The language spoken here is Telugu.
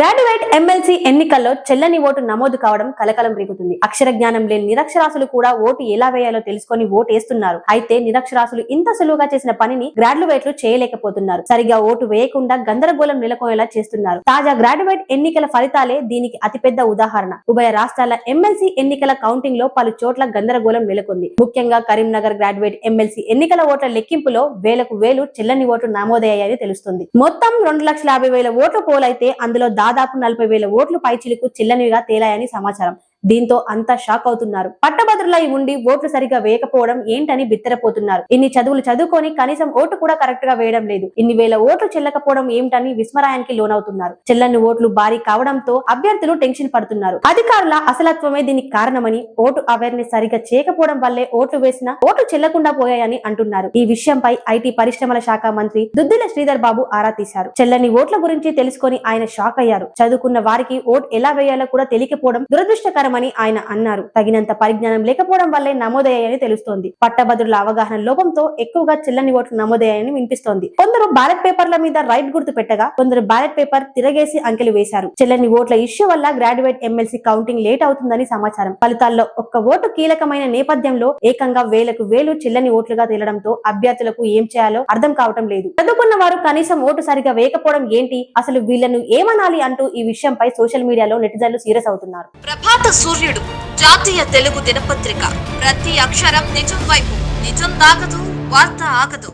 గ్రాడ్యుయేట్ ఎమ్మెల్సీ ఎన్నికల్లో చెల్లని ఓటు నమోదు కావడం కలకలం రేపుతుంది. అక్షర జ్ఞానం లేని నిరక్షరాస్యులు కూడా ఓటు ఎలా వేయాలో తెలుసుకొని ఓటు వేస్తున్నారు. అయితే నిరక్షరాస్యులు ఇంత సులువుగా చేసిన పనిని గ్రాడ్యుయేట్లు చేయలేకపోతున్నారు. సరిగా ఓటు వేయకుండా గందరగోళం నెలకొనేలా చేస్తున్నారు. తాజా గ్రాడ్యుయేట్ ఎన్నికల ఫలితాలే దీనికి అతిపెద్ద ఉదాహరణ. ఉభయ రాష్ట్రాల ఎమ్మెల్సీ ఎన్నికల కౌంటింగ్ లో పలు చోట్ల గందరగోళం నెలకొంది. ముఖ్యంగా కరీంనగర్ గ్రాడ్యుయేట్ ఎమ్మెల్సీ ఎన్నికల ఓట్ల లెక్కింపులో వేలకు వేలు చెల్లని ఓటు నమోదయ్యాయని తెలుస్తుంది. మొత్తం 2,50,000 ఓట్లు పోలైతే అందులో దాదాపు 40,000 ఓట్లు పైచిలుకు చెల్లనివిగా తేలాయని సమాచారం. దీంతో అంతా షాక్ అవుతున్నారు. పట్టభద్రులై ఉండి ఓట్లు సరిగా వేయకపోవడం ఏంటని బిత్తరపోతున్నారు. ఇన్ని చదువులు చదువుకొని కనీసం ఓటు కూడా కరెక్ట్ గా వేయడం లేదు, ఇన్ని వేల ఓట్లు చెల్లకపోవడం ఏమిటని విస్మరాయానికి లోనవుతున్నారు. చెల్లని ఓట్లు భారీ కావడంతో అభ్యర్థులు టెన్షన్ పడుతున్నారు. అధికారుల అసలత్వమే దీనికి కారణమని, ఓటు అవేర్నెస్ సరిగా చేయకపోవడం వల్లే ఓట్లు వేసినా ఓట్లు చెల్లకుండా పోయాయని అంటున్నారు. ఈ విషయంపై ఐటీ పరిశ్రమల శాఖ మంత్రి దుద్దిల శ్రీధర్ బాబు ఆరా తీశారు. చెల్లని ఓట్ల గురించి తెలుసుకొని ఆయన షాక్ అయ్యారు. చదువుకున్న వారికి ఓటు ఎలా వేయాలో కూడా తెలియకపోవడం దురదృష్టకరం అని ఆయన అన్నారు. తగినంత పరిజ్ఞానం లేకపోవడం వల్లే నమోదయ్యాయని తెలుస్తోంది. పట్టభద్రుల అవగాహన లోపంతో ఎక్కువగా చెల్లని ఓట్లు నమోదయ్యాయని వినిపిస్తోంది. కొందరు బ్యాలెట్ పేపర్ల మీద రైట్ గుర్తు పెట్టగా కొందరు బ్యాలెట్ పేపర్ తిరగేసి అంకెలు వేశారు. చెల్లని ఓట్ల ఇష్యూ వల్ల గ్రాడ్యుయేట్ ఎమ్మెల్సీ కౌంటింగ్ లేట్ అవుతుందని సమాచారం. ఫలితాల్లో ఒక్క ఓటు కీలకమైన నేపథ్యంలో ఏకంగా వేలకు వేలు చెల్లని ఓట్లుగా తేలడంతో అభ్యర్థులకు ఏం చేయాలో అర్థం కావటం లేదు. చదువుకున్న వారు కనీసం ఓటు సరిగా వేయకపోవడం ఏంటి, అసలు వీళ్లను ఏమనాలి అంటూ ఈ విషయంపై సోషల్ మీడియాలో నెటిజన్లు సీరియస్ అవుతున్నారు. సూర్యుడు జాతీయ తెలుగు దినపత్రిక. ప్రతి అక్షరం నిజం వైపు. నిజం దాగదు, వార్త ఆగదు.